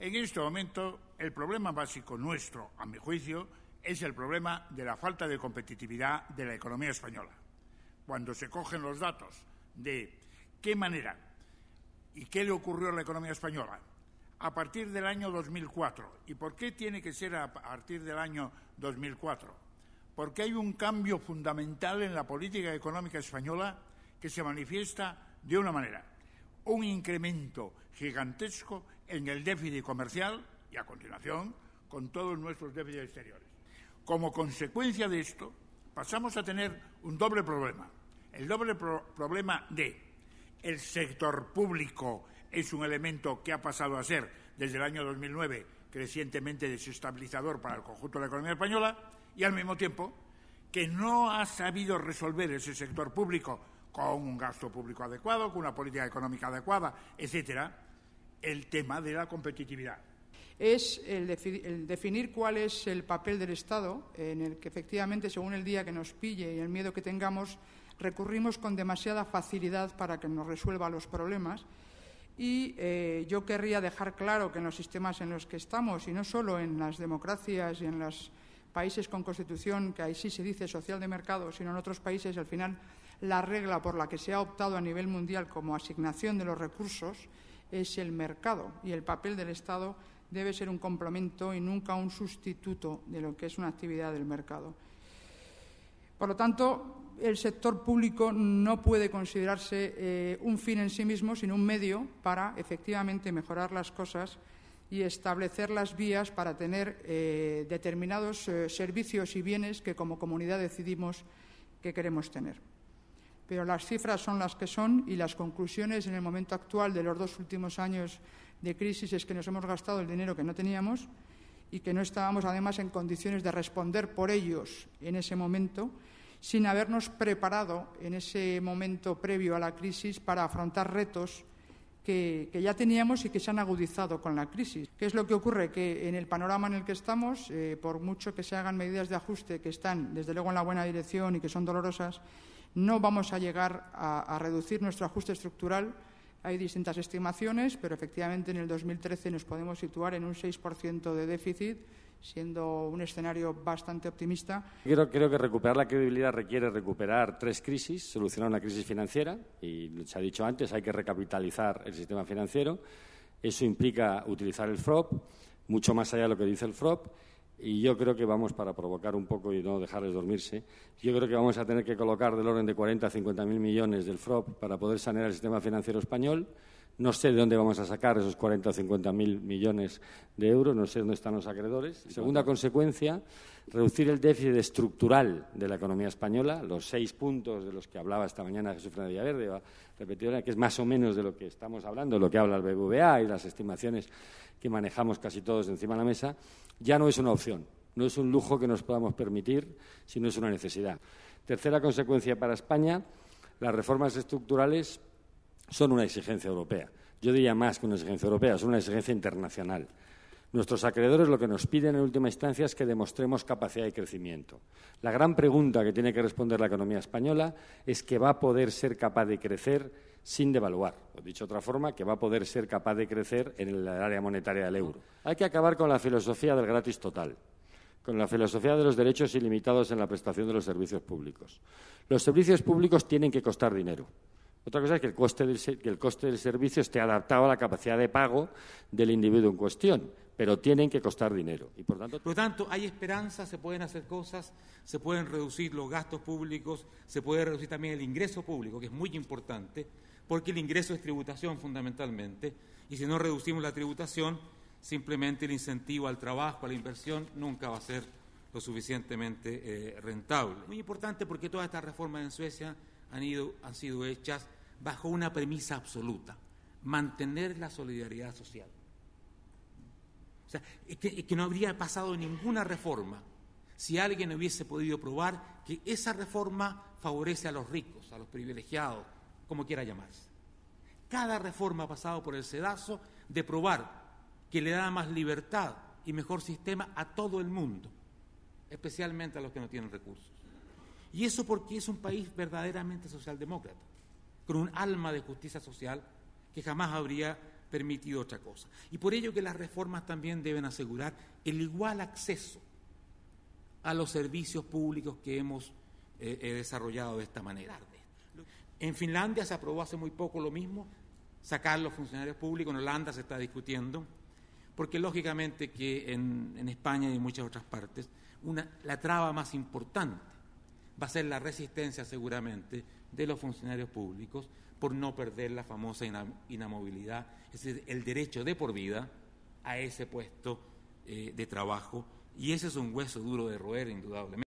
En este momento, el problema básico nuestro, a mi juicio, es el problema de la falta de competitividad de la economía española. Cuando se cogen los datos de qué manera y qué le ocurrió a la economía española a partir del año 2004. ¿Y por qué tiene que ser a partir del año 2004? Porque hay un cambio fundamental en la política económica española que se manifiesta de una manera. Un incremento gigantesco en el déficit comercial y, a continuación, con todos nuestros déficits exteriores. Como consecuencia de esto, pasamos a tener un doble problema. El doble problema de el sector público es un elemento que ha pasado a ser, desde el año 2009, crecientemente desestabilizador para el conjunto de la economía española, y, al mismo tiempo, que no ha sabido resolver ese sector público con un gasto público adecuado, con una política económica adecuada, etcétera, el tema de la competitividad. Es el definir cuál es el papel del Estado, en el que efectivamente, según el día que nos pille y el miedo que tengamos, recurrimos con demasiada facilidad para que nos resuelva los problemas. Y yo querría dejar claro que en los sistemas en los que estamos, y no solo en las democracias y en los países con constitución, que ahí sí se dice social de mercado, sino en otros países, al final, la regla por la que se ha optado a nivel mundial como asignación de los recursos es el mercado, y el papel del Estado debe ser un complemento y nunca un sustituto de lo que es una actividad del mercado. Por lo tanto, el sector público no puede considerarse un fin en sí mismo, sino un medio para efectivamente mejorar las cosas y establecer las vías para tener determinados servicios y bienes que como comunidad decidimos que queremos tener. Pero las cifras son las que son y las conclusiones en el momento actual de los 2 últimos años de crisis es que nos hemos gastado el dinero que no teníamos y que no estábamos además en condiciones de responder por ellos en ese momento, sin habernos preparado en ese momento previo a la crisis para afrontar retos que ya teníamos y que se han agudizado con la crisis. ¿Qué es lo que ocurre? Que en el panorama en el que estamos, por mucho que se hagan medidas de ajuste que están, desde luego, en la buena dirección y que son dolorosas, no vamos a llegar a reducir nuestro ajuste estructural. Hay distintas estimaciones, pero efectivamente en el 2013 nos podemos situar en un 6% de déficit, siendo un escenario bastante optimista. Creo que recuperar la credibilidad requiere recuperar 3 crisis, solucionar una crisis financiera, y se ha dicho antes, hay que recapitalizar el sistema financiero. Eso implica utilizar el FROP, mucho más allá de lo que dice el FROP, y yo creo que vamos, para provocar un poco y no dejarles dormirse, yo creo que vamos a tener que colocar del orden de 40 a 50.000 millones del FROP para poder sanear el sistema financiero español. No sé de dónde vamos a sacar esos 40 o 50.000 millones de euros, no sé dónde están los acreedores. Segunda consecuencia, reducir el déficit estructural de la economía española, los 6 puntos de los que hablaba esta mañana Jesús Fernández Villaverde, va a repetir, que es más o menos de lo que estamos hablando, lo que habla el BBVA y las estimaciones que manejamos casi todos encima de la mesa, ya no es una opción, no es un lujo que nos podamos permitir, sino es una necesidad. Tercera consecuencia para España, las reformas estructurales son una exigencia europea. Yo diría más que una exigencia europea, son una exigencia internacional. Nuestros acreedores lo que nos piden en última instancia es que demostremos capacidad de crecimiento. La gran pregunta que tiene que responder la economía española es que va a poder ser capaz de crecer sin devaluar. O dicho de otra forma, que va a poder ser capaz de crecer en el área monetaria del euro. Hay que acabar con la filosofía del gratis total, con la filosofía de los derechos ilimitados en la prestación de los servicios públicos. Los servicios públicos tienen que costar dinero. Otra cosa es que el coste del servicio esté adaptado a la capacidad de pago del individuo en cuestión, pero tienen que costar dinero. Y por lo tanto, hay esperanza, se pueden hacer cosas, se pueden reducir los gastos públicos, se puede reducir también el ingreso público, que es muy importante, porque el ingreso es tributación fundamentalmente, y si no reducimos la tributación, simplemente el incentivo al trabajo, a la inversión, nunca va a ser lo suficientemente rentable. Muy importante porque todas estas reformas en Suecia han sido hechas bajo una premisa absoluta: mantener la solidaridad social. O sea, es que no habría pasado ninguna reforma si alguien hubiese podido probar que esa reforma favorece a los ricos, a los privilegiados, como quiera llamarse. Cada reforma ha pasado por el sedazo de probar que le da más libertad y mejor sistema a todo el mundo, especialmente a los que no tienen recursos. Y eso porque es un país verdaderamente socialdemócrata, con un alma de justicia social que jamás habría permitido otra cosa. Y por ello que las reformas también deben asegurar el igual acceso a los servicios públicos que hemos desarrollado de esta manera. En Finlandia se aprobó hace muy poco lo mismo, sacar los funcionarios públicos. En Holanda se está discutiendo, porque lógicamente que en España y en muchas otras partes la traba más importante va a ser la resistencia seguramente de los funcionarios públicos por no perder la famosa inamovilidad, es decir, el derecho de por vida a ese puesto de trabajo, y ese es un hueso duro de roer indudablemente.